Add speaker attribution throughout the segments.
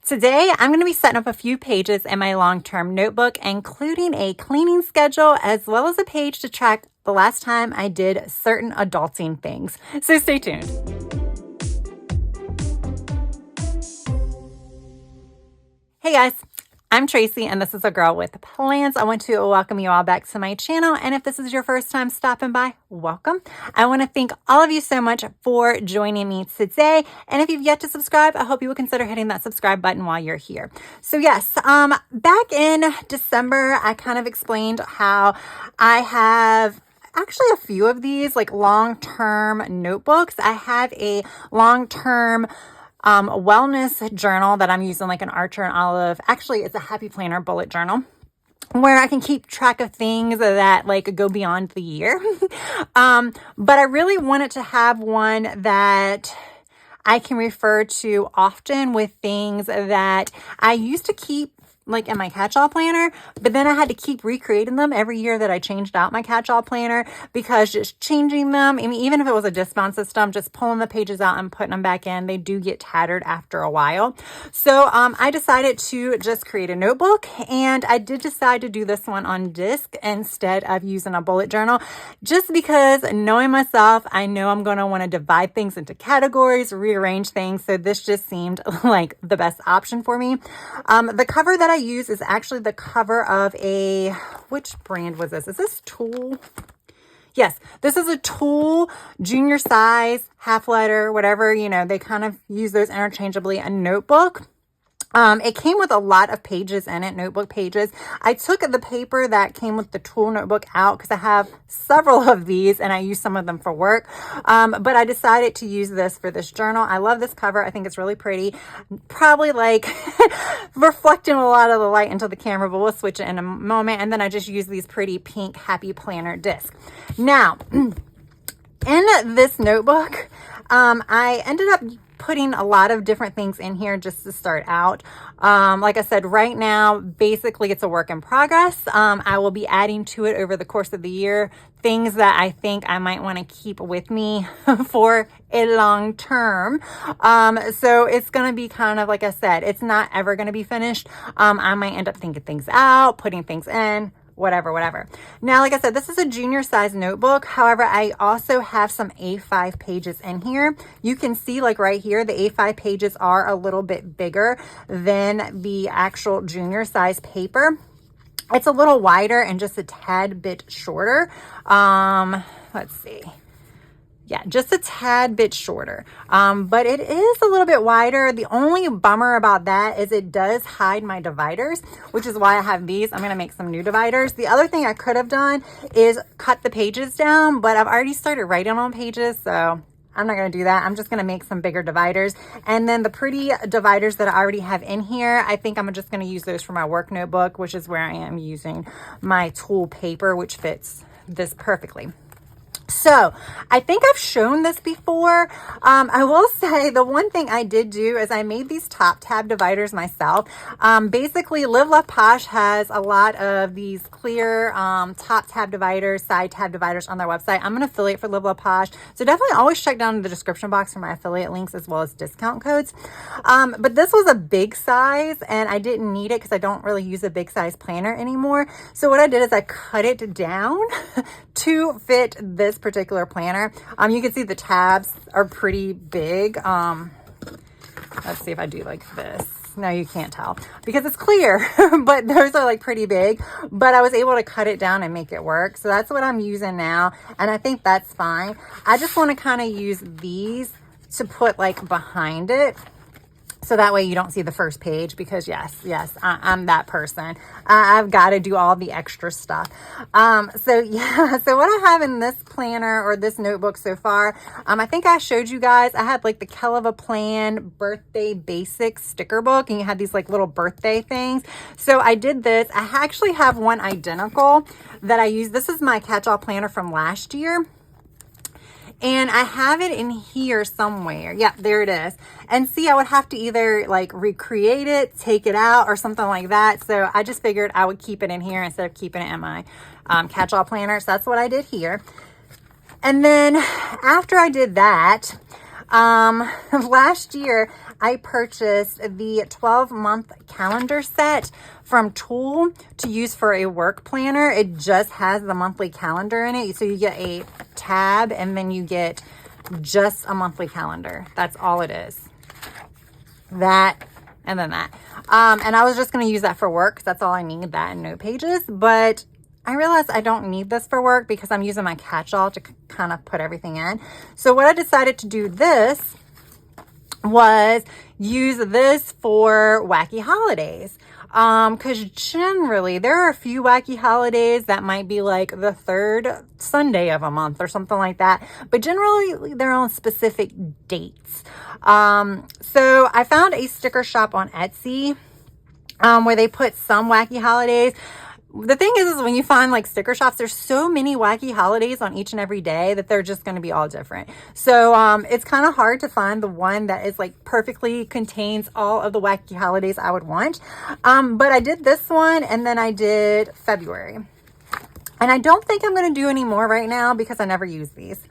Speaker 1: Today, I'm going to be setting up a few pages in my long-term notebook, including a cleaning schedule, as well as a page to track the last time I did certain adulting things. So stay tuned. Hey guys, I'm Tracy and this is A Girl with Plans. I want to welcome you all back to my channel, and if this is your first time stopping by, welcome. I want to thank all of you so much for joining me today, and if you've yet to subscribe, I hope you will consider hitting that subscribe button while you're here. So yes, back in December, I kind of explained how I have actually a few of these like long-term notebooks. I have a long-term wellness journal that I'm using, like an Archer and Olive. Actually, it's a Happy Planner bullet journal where I can keep track of things that like go beyond the year. But I really wanted to have one that I can refer to often with things that I used to keep like in my catch-all planner, but then I had to keep recreating them every year that I changed out my catch-all planner, because just changing them, I mean, even if it was a discount system, just pulling the pages out and putting them back in, they do get tattered after a while. So I decided to just create a notebook, and I did decide to do this one on disc instead of using a bullet journal, just because knowing myself, I know I'm going to want to divide things into categories, rearrange things. So this just seemed like the best option for me. The cover that I use is actually the cover of which brand was this? Is this Tool? Yes, this is a Tool junior size, half letter, whatever, you know, they kind of use those interchangeably, a notebook. It came with a lot of pages in it, notebook pages. I took the paper that came with the Tool notebook out because I have several of these and I use some of them for work. But I decided to use this for this journal. I love this cover. I think it's really pretty. Probably like reflecting a lot of the light into the camera, but we'll switch it in a moment. And then I just use these pretty pink Happy Planner discs. Now, in this notebook, I ended up putting a lot of different things in here just to start out. Like I said, right now, basically it's a work in progress. I will be adding to it over the course of the year, things that I think I might want to keep with me for a long term. So it's going to be kind of, like I said, it's not ever going to be finished. I might end up thinking things out, putting things in, whatever. Now, like I said, this is a junior size notebook. However, I also have some A5 pages in here. You can see like right here, the A5 pages are a little bit bigger than the actual junior size paper. It's a little wider and just a tad bit shorter. Let's see. Yeah, just a tad bit shorter, but it is a little bit wider. The only bummer about that is it does hide my dividers, which is why I have these. I'm going to make some new dividers. The other thing I could have done is cut the pages down, but I've already started writing on pages, so I'm not going to do that. I'm just going to make some bigger dividers. And then the pretty dividers that I already have in here, I think I'm just going to use those for my work notebook, which is where I am using my Tool paper, which fits this perfectly. So I think I've shown this before. I will say the one thing I did do is I made these top tab dividers myself. Basically, Live Love Posh has a lot of these clear top tab dividers, side tab dividers on their website. I'm an affiliate for Live Love Posh, so definitely always check down in the description box for my affiliate links as well as discount codes. But this was a big size and I didn't need it because I don't really use a big size planner anymore. So what I did is I cut it down to fit this particular planner. You can see the tabs are pretty big. Let's see if I do like this. No, you can't tell because it's clear, but those are like pretty big, but I was able to cut it down and make it work. So that's what I'm using now. And I think that's fine. I just want to kind of use these to put like behind it. So that way you don't see the first page, because yes, I'm that person. I've got to do all the extra stuff. So yeah, so what I have in this planner or this notebook so far, I think I showed you guys, I had like the Kell of a Plan birthday basics sticker book, and you had these like little birthday things. So I did this. I actually have one identical that I use. This is my catch-all planner from last year. And I have it in here somewhere. Yeah, there it is. And see, I would have to either like recreate it, take it out, or something like that. So I just figured I would keep it in here instead of keeping it in my catch-all planner. So that's what I did here. And then after I did that, last year I purchased the 12-month calendar set from Tool to use for a work planner. It just has the monthly calendar in it. So you get a tab and then you get just a monthly calendar. That's all it is. That and then that. And I was just going to use that for work, 'cause that's all I need, that and note pages. But I realized I don't need this for work because I'm using my catch-all to kind of put everything in. So what I decided to do this was use this for wacky holidays. Because generally there are a few wacky holidays that might be like the third Sunday of a month or something like that, but generally they're on specific dates. So I found a sticker shop on Etsy where they put some wacky holidays. The thing is when you find like sticker shops, there's so many wacky holidays on each and every day that they're just going to be all different. So it's kind of hard to find the one that is like perfectly contains all of the wacky holidays I would want. But I did this one and then I did February. And I don't think I'm going to do any more right now because I never use these.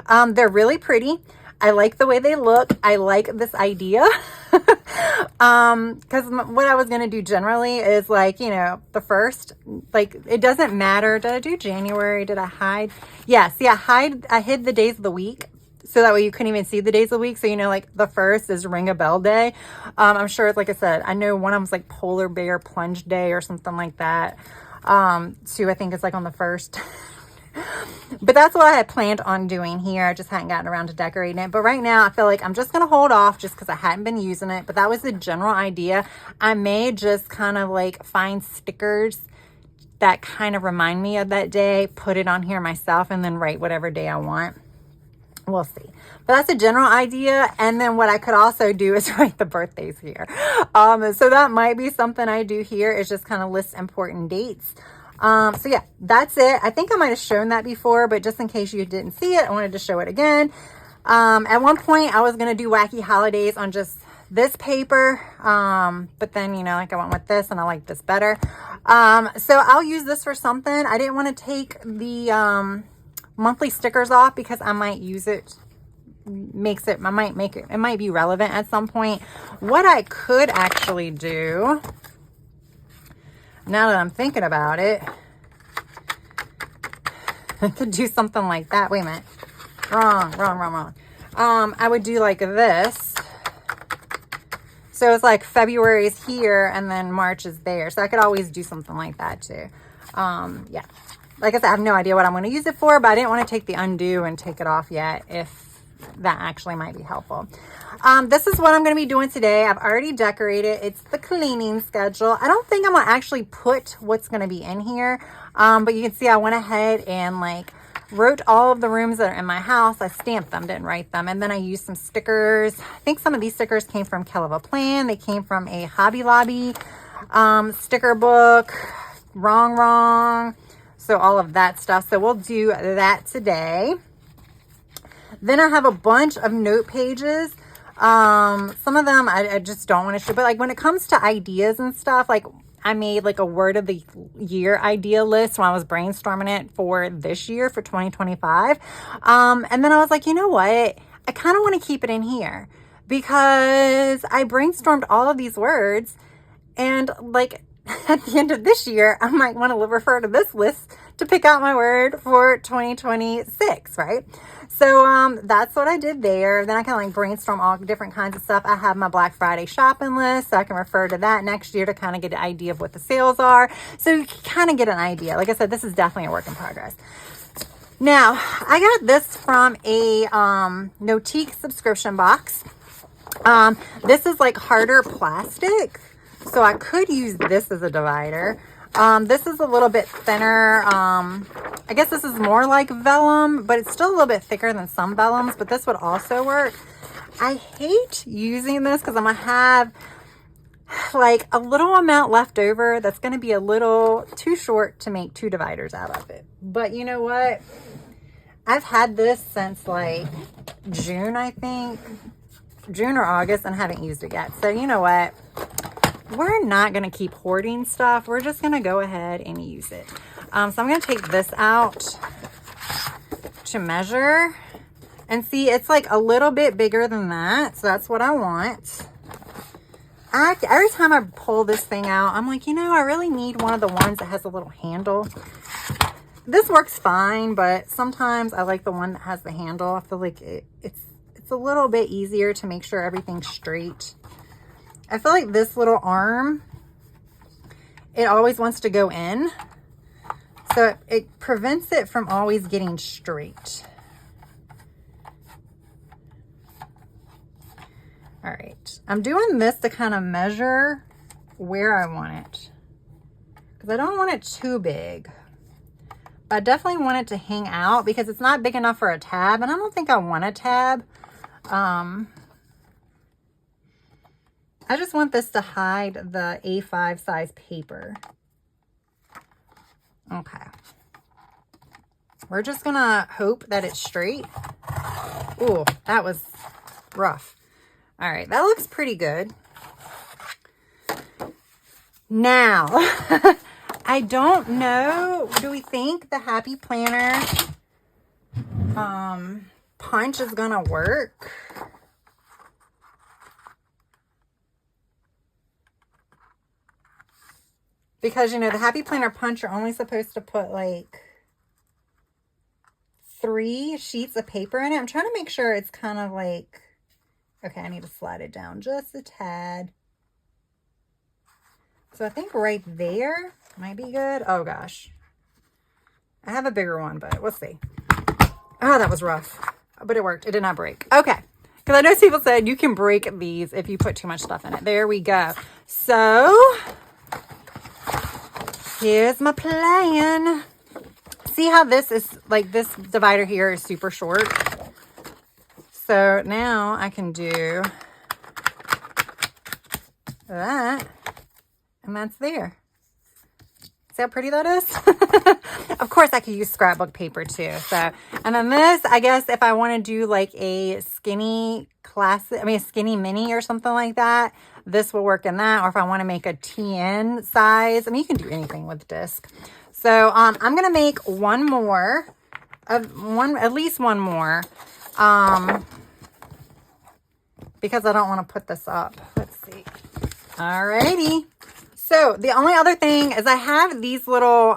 Speaker 1: They're really pretty. I like the way they look. I like this idea. Because what I was going to do generally is like, you know, the first, like, it doesn't matter. Did I do January? Did I hide? Yes. Yeah. I hid the days of the week. So that way you couldn't even see the days of the week. So, you know, like the first is Ring a Bell Day. I'm sure, like I said, I know one of them was like Polar Bear Plunge Day or something like that. Two, I think it's like on the first. But that's what I had planned on doing here. I just hadn't gotten around to decorating it. But right now I feel like I'm just going to hold off just because I hadn't been using it. But that was the general idea. I may just kind of like find stickers that kind of remind me of that day, put it on here myself, and then write whatever day I want. We'll see. But that's a general idea. And then what I could also do is write the birthdays here. So that might be something I do here, is just kind of list important dates. So yeah, that's it. I think I might have shown that before, but just in case you didn't see it, I wanted to show it again. At one point I was going to do wacky holidays on just this paper. But then, you know, like I went with this and I like this better. So I'll use this for something. I didn't want to take the, monthly stickers off because I might use it. It might be relevant at some point. What I could actually do, now that I'm thinking about it, I could do something like that. Wait a minute. Wrong. I would do like this. So it's like February is here and then March is there. So I could always do something like that too. Yeah. Like I said, I have no idea what I'm going to use it for, but I didn't want to take the undo and take it off yet if that actually might be helpful. This is what I'm going to be doing today. I've already decorated. It's the cleaning schedule. I don't think I'm going to actually put what's going to be in here. But you can see I went ahead and like wrote all of the rooms that are in my house. I stamped them, didn't write them. And then I used some stickers. I think some of these stickers came from Keleva Plan. They came from a Hobby Lobby sticker book. Wrong. So all of that stuff. So we'll do that today. Then I have a bunch of note pages. Some of them I just don't want to show, but like when it comes to ideas and stuff, like I made like a word of the year idea list when I was brainstorming it for this year, for 2025. And then I was like, you know what? I kind of want to keep it in here because I brainstormed all of these words, and like at the end of this year, I might want to refer to this list to pick out my word for 2026, right? So that's what I did there. Then I kind of like brainstorm all different kinds of stuff. I have my Black Friday shopping list, so I can refer to that next year to kind of get an idea of what the sales are. So you can kind of get an idea. Like I said, this is definitely a work in progress. Now, I got this from a Notique subscription box. This is like harder plastic, so I could use this as a divider. This is a little bit thinner. I guess this is more like vellum, but it's still a little bit thicker than some vellums, but this would also work. I hate using this because I'm going to have like a little amount left over that's going to be a little too short to make two dividers out of it. But you know what? I've had this since like June, I think. June or August, and haven't used it yet. So you know what? We're not going to keep hoarding stuff. We're just going to go ahead and use it. So I'm going to take this out to measure and see, it's like a little bit bigger than that. So that's what I want. every time I pull this thing out, I'm like, you know, I really need one of the ones that has a little handle. This works fine, but sometimes I like the one that has the handle. I feel like it's a little bit easier to make sure everything's straight. I feel like this little arm, it always wants to go in. So it prevents it from always getting straight. All right, I'm doing this to kind of measure where I want it, because I don't want it too big. But I definitely want it to hang out because it's not big enough for a tab, and I don't think I want a tab. I just want this to hide the A5 size paper. Okay. We're just gonna hope that it's straight. Ooh, that was rough. All right, that looks pretty good. Now, I don't know, do we think the Happy Planner punch is gonna work? Because, you know, the Happy Planner punch, you're only supposed to put like 3 sheets of paper in it. I'm trying to make sure it's kind of like, okay, I need to slide it down just a tad. So I think right there might be good. Oh gosh. I have a bigger one, but we'll see. Oh, that was rough, but it worked. It did not break. Okay. Because I know people said you can break these if you put too much stuff in it. There we go. So here's my plan. See how this is, like, this divider here is super short. So now I can do that, and that's there. See how pretty that is? Of course, I could use scrapbook paper too. So, and then this, I guess if I want to do like a skinny a skinny mini or something like that, this will work in that. Or if I want to make a TN size, I mean, you can do anything with disc. So I'm going to make one more, at least one more, because I don't want to put this up. Let's see. Alrighty. So the only other thing is I have these little,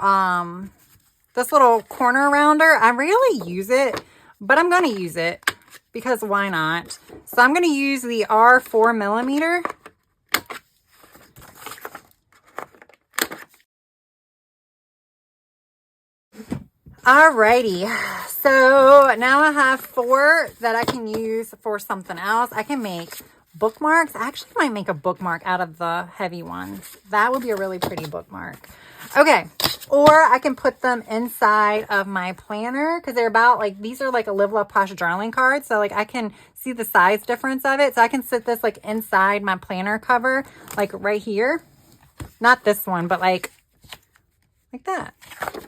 Speaker 1: this little corner rounder. I rarely use it, but I'm going to use it because why not? So I'm going to use the R4 millimeter. Alrighty, so now I have 4 that I can use for something else. I can make bookmarks. I actually might make a bookmark out of the heavy ones. That would be a really pretty bookmark. Okay, or I can put them inside of my planner because they're about like, these are like a Live Love Posh journaling cards. So like I can see the size difference of it. So I can sit this like inside my planner cover, like right here. Not this one, but like that.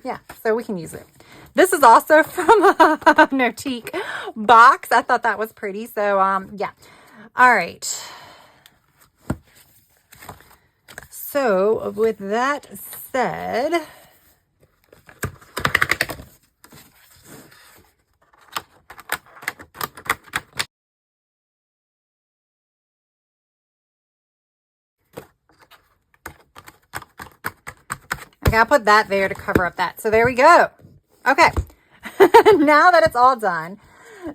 Speaker 1: Yeah, so we can use it. This is also from a Notique box. I thought that was pretty. So, yeah. All right. So, with that said, okay, I'll put that there to cover up that. So, there we go. Okay, now that it's all done,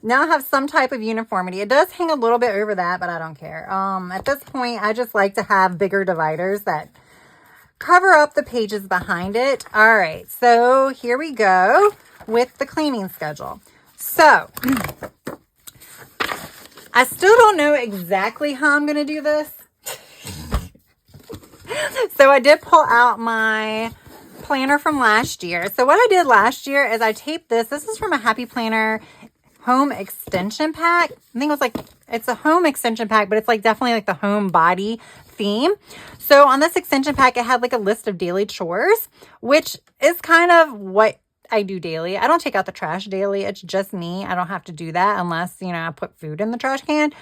Speaker 1: now I have some type of uniformity. It does hang a little bit over that, but I don't care. At this point, I just like to have bigger dividers that cover up the pages behind it. All right, so here we go with the cleaning schedule. So I still don't know exactly how I'm going to do this. So I did pull out my planner from last year. So what I did last year is I taped this. This is from a Happy Planner home extension pack. I think it was like, it's a home extension pack, but it's like definitely like the home body theme. So on this extension pack, it had like a list of daily chores, which is kind of what I do daily. I don't take out the trash daily. It's just me. I don't have to do that unless, you know, I put food in the trash can.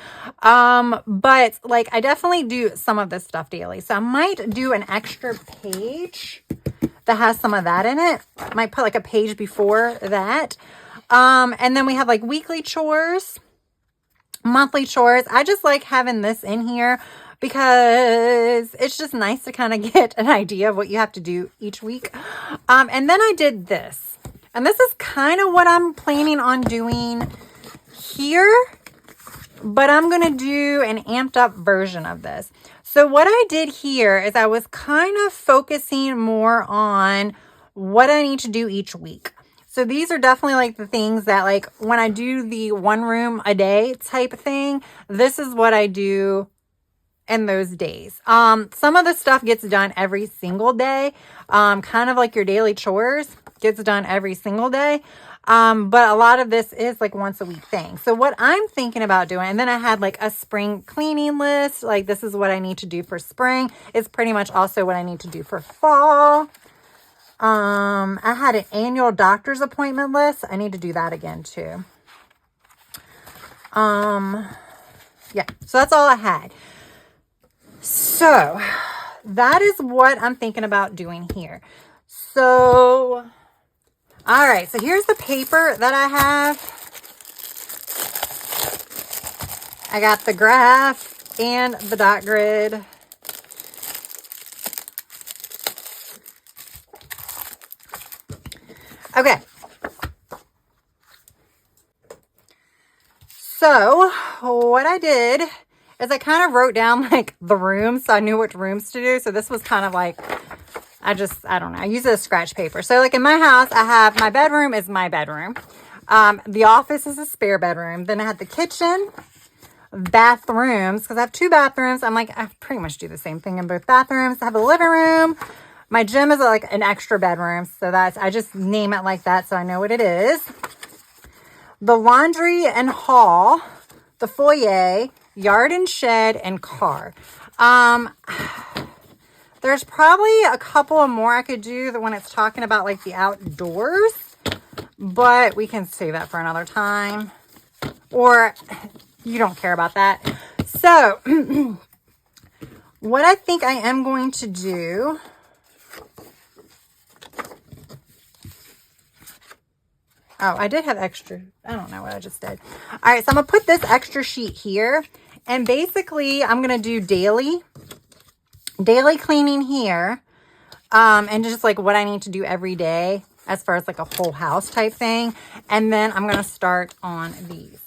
Speaker 1: But like I definitely do some of this stuff daily. So I might do an extra page that has some of that in it. I might put like a page before that. And then we have like weekly chores, monthly chores. I just like having this in here because it's just nice to kind of get an idea of what you have to do each week. And then I did this, and this is kind of what I'm planning on doing here, but I'm going to do an amped up version of this. So what I did here is I was kind of focusing more on what I need to do each week. So these are definitely like the things that, like, when I do the 1 room a day type thing, this is what I do in those days. Some of the stuff gets done every single day. Kind of like your daily chores gets done every single day. But a lot of this is like once a week thing. So what I'm thinking about doing, and then I had like a spring cleaning list. Like, this is what I need to do for spring. It's pretty much also what I need to do for fall. I had an annual doctor's appointment list. I need to do that again too. Yeah, so that's all I had. So that is what I'm thinking about doing here. So, all right, so here's the paper that I have. I got the graph and the dot grid. Okay. So what I did is I kind of wrote down like the rooms, so I knew which rooms to do. So this was kind of like, I don't know. I use it as scratch paper. So like in my house, I have my bedroom is my bedroom. The office is a spare bedroom. Then I had the kitchen, bathrooms, because I have 2 bathrooms. I'm like, I pretty much do the same thing in both bathrooms. I have a living room. My gym is like an extra bedroom. So I just name it like that so I know what it is. The laundry and hall, the foyer, yard and shed, and car. There's probably a couple of more I could do when it's talking about like the outdoors, but we can save that for another time, or you don't care about that. So what I think I am going to do, oh, I did have extra. I don't know what I just did. All right, so I'm going to put this extra sheet here. And basically, I'm going to do daily cleaning here. And just like what I need to do every day as far as like a whole house type thing. And then I'm going to start on these.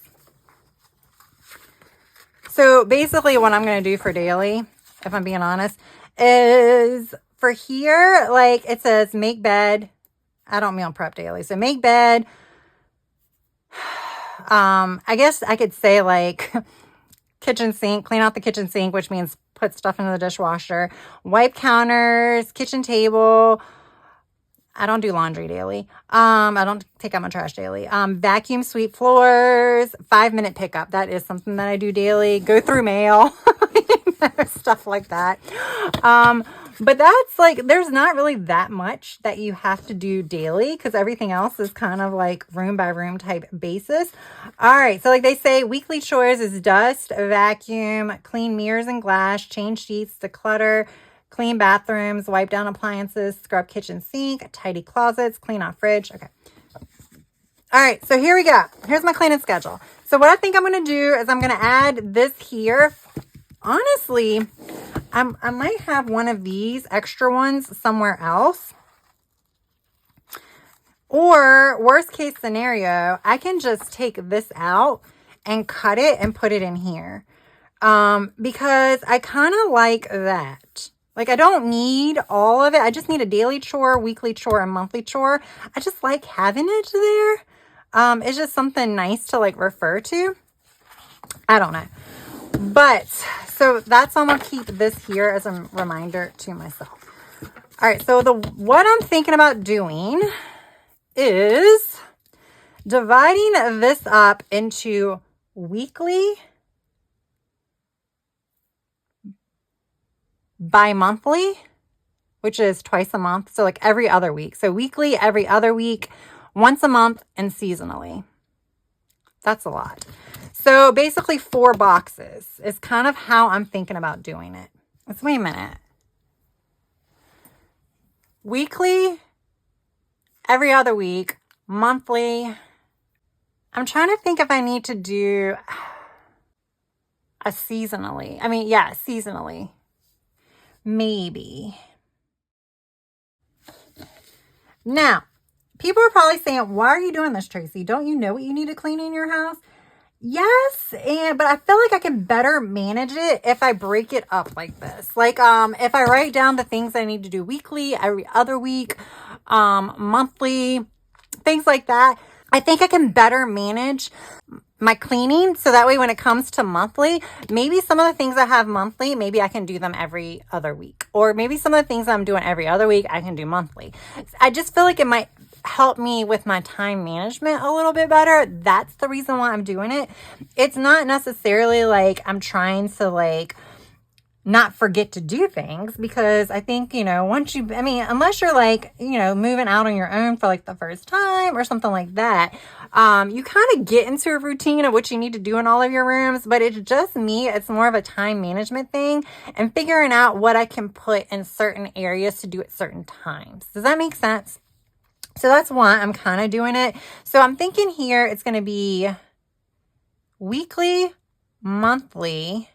Speaker 1: So basically what I'm going to do for daily, if I'm being honest, is for here, like it says make bed. I don't meal prep daily. So make bed. I guess I could say like kitchen sink, clean out the kitchen sink, which means put stuff into the dishwasher, wipe counters, kitchen table. I don't do laundry daily. I don't take out my trash daily. Vacuum, sweep floors, 5-minute pickup. That is something that I do daily. Go through mail, stuff like that. But that's like, there's not really that much that you have to do daily because everything else is kind of like room by room type basis. All right. So like they say, weekly chores is dust, vacuum, clean mirrors and glass, change sheets, declutter, clean bathrooms, wipe down appliances, scrub kitchen sink, tidy closets, clean off fridge. Okay. All right. So here we go. Here's my cleaning schedule. So what I think I'm going to do is I'm going to add this here. Honestly, I might have one of these extra ones somewhere else. Or worst case scenario, I can just take this out and cut it and put it in here. Because I kind of like that. Like I don't need all of it. I just need a daily chore, weekly chore, and monthly chore. I just like having it there. It's just something nice to like refer to. I don't know. But so that's, I'm going to keep this here as a reminder to myself. All right. So what I'm thinking about doing is dividing this up into weekly, bi-monthly, which is twice a month. So like every other week. So weekly, every other week, once a month, and seasonally. That's a lot. So basically 4 boxes is kind of how I'm thinking about doing it. Let's wait a minute. Weekly, every other week, monthly. I'm trying to think if I need to do, seasonally. I mean, yeah, seasonally. Maybe. Now, people are probably saying, why are you doing this, Tracy? Don't you know what you need to clean in your house? Yes, but I feel like I can better manage it if I break it up like this. Like, if I write down the things I need to do weekly, every other week, monthly, things like that. I think I can better manage my cleaning. So that way, when it comes to monthly, maybe some of the things I have monthly, maybe I can do them every other week. Or maybe some of the things I'm doing every other week, I can do monthly. I just feel like it might help me with my time management a little bit better. That's the reason why I'm doing it. It's not necessarily like I'm trying to like not forget to do things, because I think, once unless you're like, moving out on your own for like the first time or something like that, you kind of get into a routine of what you need to do in all of your rooms. But it's just me. It's more of a time management thing and figuring out what I can put in certain areas to do at certain times. Does that make sense? So that's why I'm kind of doing it. So I'm thinking here it's going to be weekly, monthly,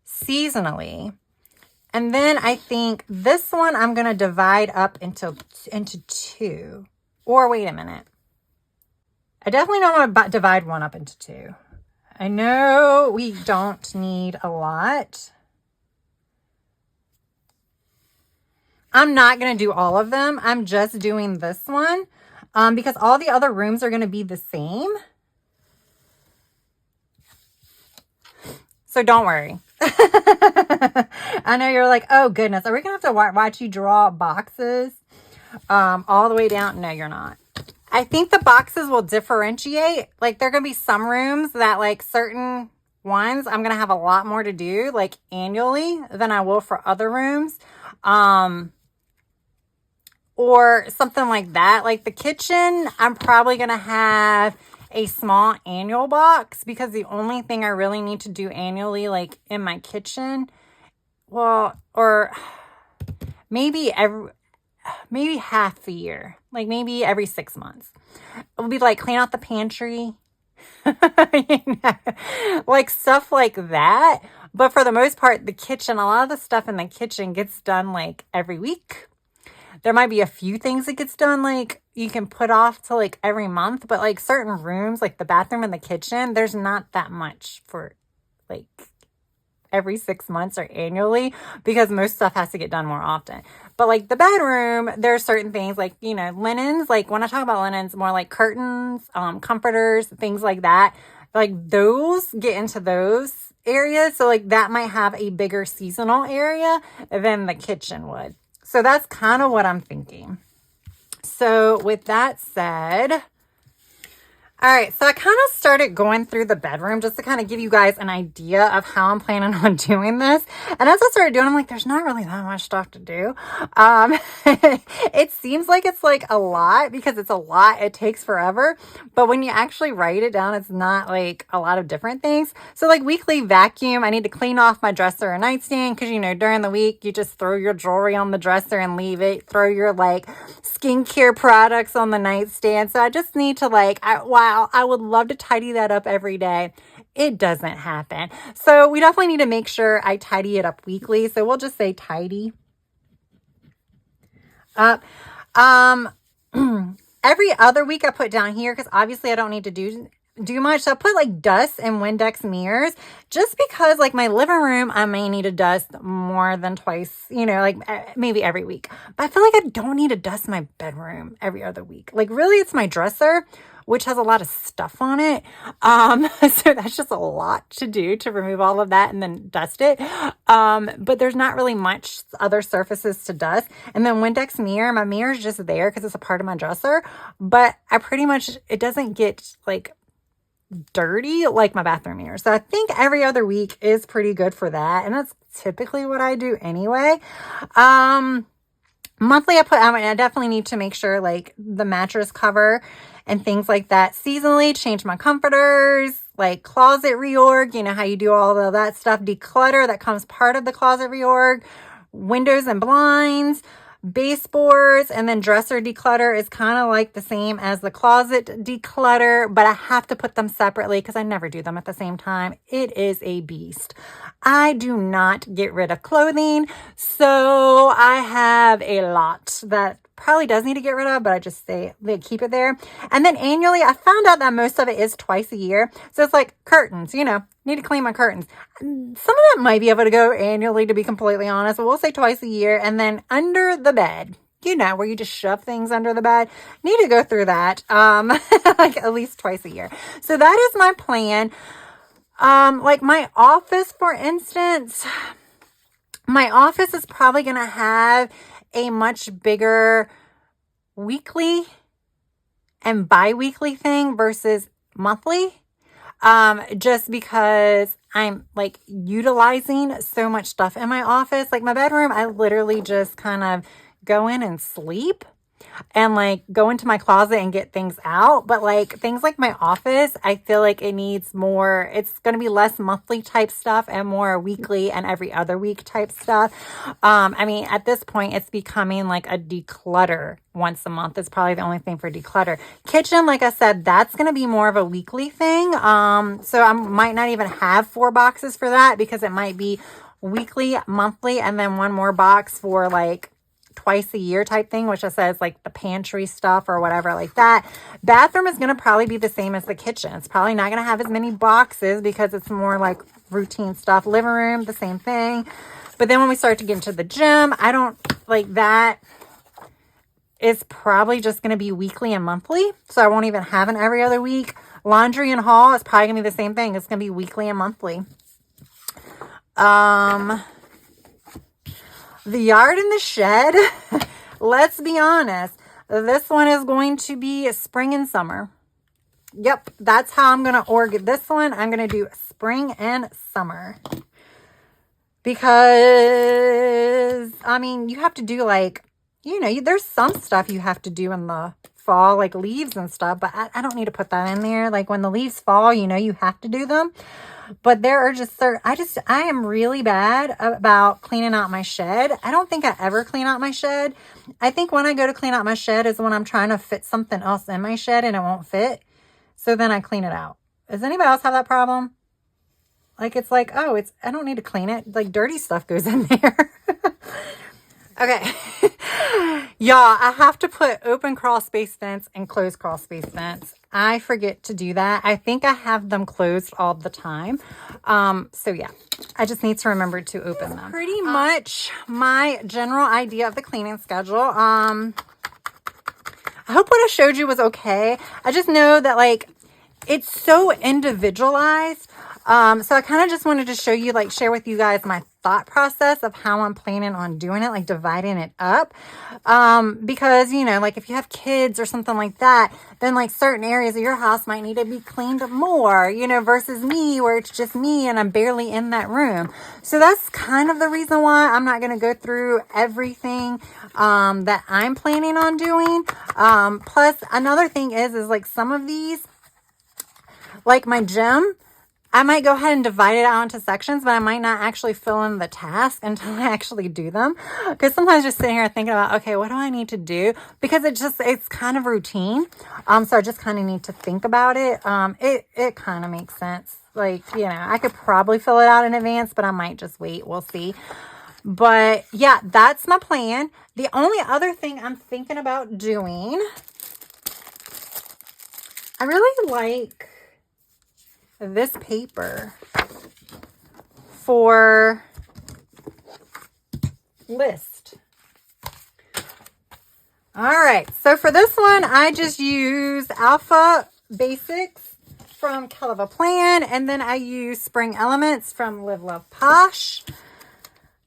Speaker 1: seasonally. And then I think this one I'm going to divide up into two. Or wait a minute. I definitely don't want to divide one up into two. I know we don't need a lot. I'm not going to do all of them. I'm just doing this one because all the other rooms are going to be the same. So don't worry. I know you're like, oh goodness, are we gonna have to watch you draw boxes all the way down? No, you're not. I think the boxes will differentiate. Like, there are gonna be some rooms that, like, certain ones I'm gonna have a lot more to do, like, annually than I will for other rooms, or something like that. Like the kitchen, I'm probably gonna have a small annual box, because the only thing I really need to do annually, like in my kitchen, well, or maybe half a year, like maybe every 6 months, it would be like clean out the pantry, like stuff like that. But for the most part, the kitchen, a lot of the stuff in the kitchen gets done like every week. There might be a few things that gets done, like you can put off to like every month, but like certain rooms, like the bathroom and the kitchen, there's not that much for like every 6 months or annually, because most stuff has to get done more often. But like the bedroom, there are certain things like, linens, like when I talk about linens, more like curtains, comforters, things like that, like those get into those areas. So like that might have a bigger seasonal area than the kitchen would. So that's kind of what I'm thinking. So with that said, all right, so I kind of started going through the bedroom just to kind of give you guys an idea of how I'm planning on doing this. And as I started doing, I'm like, there's not really that much stuff to do. It seems like it's like a lot, because it's a lot. It takes forever. But when you actually write it down, it's not like a lot of different things. So like weekly vacuum, I need to clean off my dresser and nightstand, because, during the week, you just throw your jewelry on the dresser and leave it. Throw your like skincare products on the nightstand. So I just need to like, I would love to tidy that up every day. It doesn't happen. So we definitely need to make sure I tidy it up weekly. So we'll just say tidy up. Every other week I put down here, because obviously I don't need to do much. So I put like dust and Windex mirrors, just because like my living room, I may need to dust more than twice, like maybe every week. But I feel like I don't need to dust my bedroom every other week. Like really, it's my dresser, which has a lot of stuff on it. So that's just a lot to do, to remove all of that and then dust it. But there's not really much other surfaces to dust. And then Windex mirror, my mirror is just there because it's a part of my dresser. But it doesn't get like dirty like my bathroom mirror. So I think every other week is pretty good for that. And that's typically what I do anyway. Monthly, I definitely need to make sure like the mattress cover and things like that. Seasonally, change my comforters, like closet reorg, how you do all of that stuff. Declutter, that comes part of the closet reorg. Windows and blinds. Baseboards and then dresser declutter is kind of like the same as the closet declutter, but I have to put them separately because I never do them at the same time. It is a beast. I do not get rid of clothing, so I have a lot that probably does need to get rid of, but I just say they keep it there. And then annually, I found out that most of it is twice a year. So it's like curtains, need to clean my curtains. Some of that might be able to go annually, to be completely honest, but we'll say twice a year. And then under the bed, where you just shove things under the bed, need to go through that like at least twice a year. So that is my plan. Like my office, for instance, my office is probably going to have a much bigger weekly and bi-weekly thing versus monthly. Just because I'm like utilizing so much stuff in my office. Like my bedroom, I literally just kind of go in and sleep and like go into my closet and get things out. But like things like my office, I feel like it needs more, it's going to be less monthly type stuff and more weekly and every other week type stuff. I mean, at this point, it's becoming like a declutter once a month is probably the only thing for declutter. Kitchen, like I said, that's going to be more of a weekly thing. So I might not even have 4 boxes for that because it might be weekly, monthly, and then one more box for like twice a year type thing, which I said is like the pantry stuff or whatever like that. Bathroom is going to probably be the same as the kitchen. It's probably not going to have as many boxes because it's more like routine stuff. Living room, the same thing. But then when we start to get into the gym, I don't like that. Is probably just going to be weekly and monthly. So I won't even have an every other week. Laundry and haul is probably going to be the same thing. It's going to be weekly and monthly. The yard and the shed, let's be honest, this one is going to be spring and summer. Yep, that's how I'm going to org this one. I'm going to do spring and summer. Because, I mean, you have to do like, there's some stuff you have to do in the fall, like leaves and stuff, but I don't need to put that in there. Like when the leaves fall, you have to do them. But there are just certain, I am really bad about cleaning out my shed. I don't think I ever clean out my shed. I think when I go to clean out my shed is when I'm trying to fit something else in my shed and it won't fit. So then I clean it out. Does anybody else have that problem? Like, it's like, oh, I don't need to clean it. Like dirty stuff goes in there. Okay. Y'all, I have to put open crawl space fence and closed crawl space fence. I forget to do that. I think I have them closed all the time. So yeah, I just need to remember to open them. Pretty much my general idea of the cleaning schedule. I hope what I showed you was okay. I just know that like, it's so individualized. So I kind of just wanted to show you, like, share with you guys my thought process of how I'm planning on doing it, like dividing it up. Because, like if you have kids or something like that, then like certain areas of your house might need to be cleaned more, versus me where it's just me and I'm barely in that room. So that's kind of the reason why I'm not going to go through everything, that I'm planning on doing. Plus another thing is like some of these, like my gym, I might go ahead and divide it out into sections, but I might not actually fill in the task until I actually do them. Because sometimes just sitting here thinking about, okay, what do I need to do? Because it's kind of routine. So I just kind of need to think about it. It kind of makes sense. Like, I could probably fill it out in advance, but I might just wait. We'll see. But yeah, that's my plan. The only other thing I'm thinking about doing, I really like this paper for list. All right, so for this one, I just used Alpha Basics from Hell of a Plan, and then I use Spring Elements from Live Love Posh.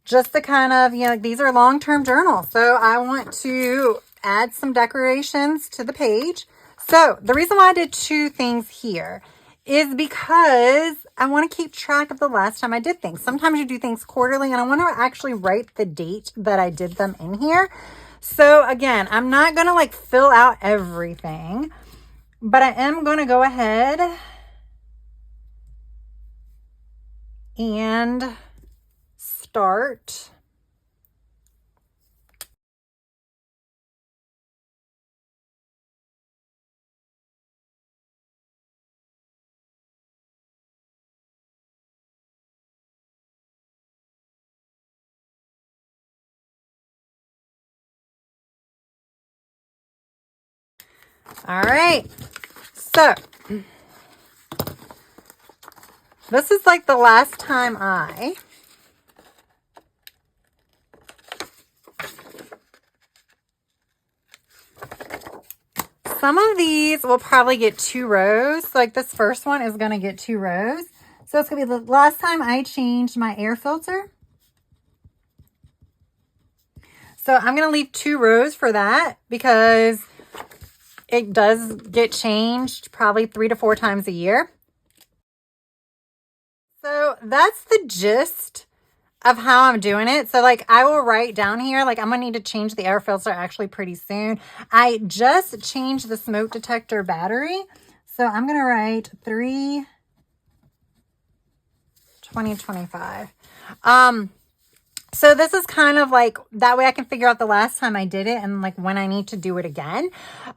Speaker 1: Just to kind of, these are long-term journals, so I want to add some decorations to the page. So the reason why I did 2 things here is because I want to keep track of the last time I did things. Sometimes you do things quarterly, and I want to actually write the date that I did them in here. So again, I'm not going to like fill out everything, but I am going to go ahead and start All right. So this is like the last time some of these will probably get 2 rows. Like this first one is going to get 2 rows. So it's going to be the last time I changed my air filter. So I'm going to leave 2 rows for that because it does get changed probably 3 to 4 times a year. So that's the gist of how I'm doing it. So like I will write down here, like I'm gonna need to change the air filter actually pretty soon. I just changed the smoke detector battery. So I'm gonna write 3/20/25. So this is kind of like, that way I can figure out the last time I did it and like when I need to do it again.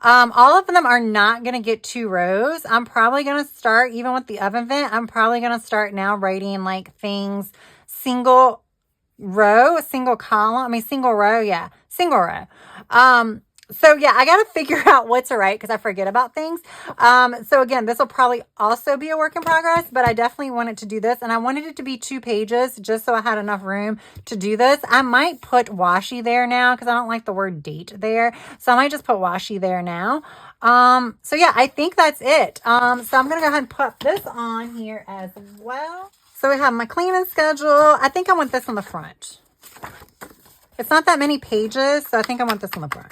Speaker 1: All of them are not going to get 2 rows. I'm probably going to start, even with the oven vent, I'm probably going to start now writing like things single row, single column. I mean, single row. Yeah. Single row. So yeah, I got to figure out what to write because I forget about things. So again, this will probably also be a work in progress, but I definitely wanted to do this and I wanted it to be 2 pages just so I had enough room to do this. I might put washi there now because I don't like the word date there. So I might just put washi there now. So yeah, I think that's it. So I'm going to go ahead and put this on here as well. So we have my cleaning schedule. I think I want this on the front. It's not that many pages, so I think I want this on the front.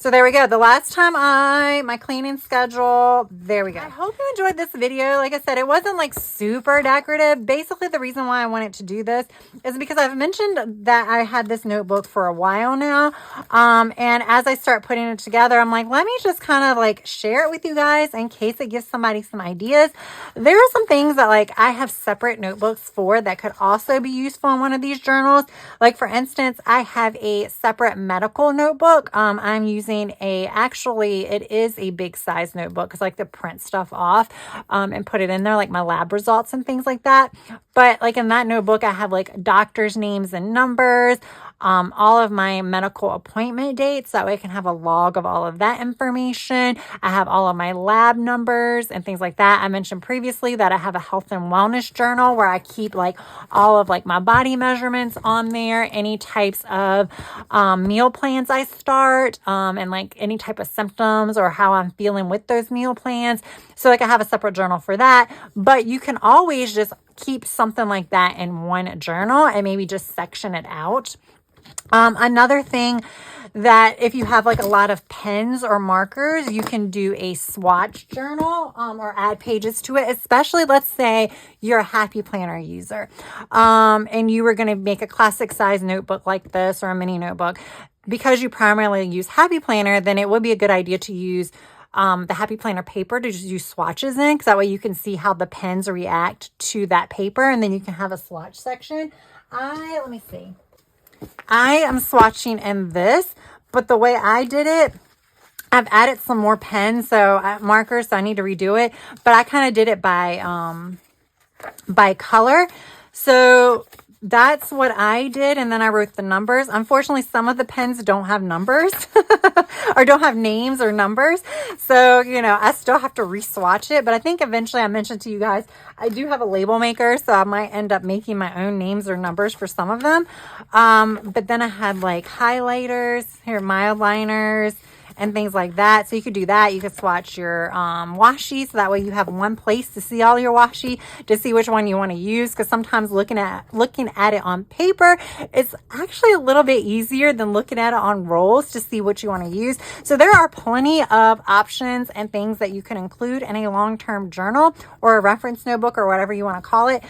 Speaker 1: So there we go. The last time my cleaning schedule, there we go. I hope you enjoyed this video. Like I said, it wasn't like super decorative. Basically, the reason why I wanted to do this is because I've mentioned that I had this notebook for a while now. And as I start putting it together, I'm like, let me just kind of like share it with you guys in case it gives somebody some ideas. There are some things that like I have separate notebooks for that could also be useful in one of these journals. Like for instance, I have a separate medical notebook. I'm using actually it is a big size notebook because I like to print stuff off and put it in there, like my lab results and things like that. But like in that notebook, I have like doctors' names and numbers, all of my medical appointment dates. That way I can have a log of all of that information. I have all of my lab numbers and things like that. I mentioned previously that I have a health and wellness journal where I keep like all of like my body measurements on there, any types of meal plans I start, and like any type of symptoms or how I'm feeling with those meal plans. So like I have a separate journal for that, but you can always just keep something like that in one journal and maybe just section it out. Another thing that if you have like a lot of pens or markers, you can do a swatch journal or add pages to it, especially let's say you're a Happy Planner user and you were going to make a classic size notebook like this or a mini notebook. Because you primarily use Happy Planner, then it would be a good idea to use the Happy Planner paper to just use swatches in, because that way you can see how the pens react to that paper, and then you can have a swatch section. Let me see. I am swatching in this, but the way I did it, I've added some more pens, so markers, so I need to redo it, but I kind of did it by color. So that's what I did, and then I wrote the numbers. Unfortunately, some of the pens don't have numbers or don't have names or numbers. So, you know, I still have to re-swatch it, but I think eventually I mentioned to you guys, I do have a label maker, so I might end up making my own names or numbers for some of them. But then I had like highlighters, here, mild liners, and things like that. So you could do that. You could swatch your washi, so that way you have one place to see all your washi, to see which one you want to use, because sometimes looking at it on paper, it's actually a little bit easier than looking at it on rolls to see what you want to use. So there are plenty of options and things that you can include in a long-term journal or a reference notebook or whatever you want to call it.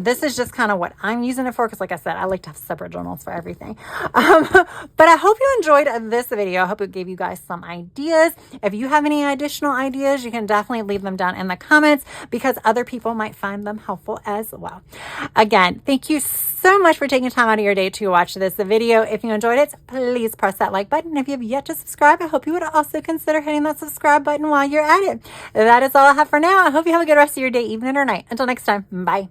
Speaker 1: This is just kind of what I'm using it for, because like I said, I like to have separate journals for everything. But I hope you enjoyed this video. I hope it gave you guys some ideas. If you have any additional ideas, you can definitely leave them down in the comments, because other people might find them helpful as well. Again, thank you so much for taking time out of your day to watch this video. If you enjoyed it, please press that like button. If you have yet to subscribe, I hope you would also consider hitting that subscribe button while you're at it. That is all I have for now. I hope you have a good rest of your day, evening, or night. Until next time, bye.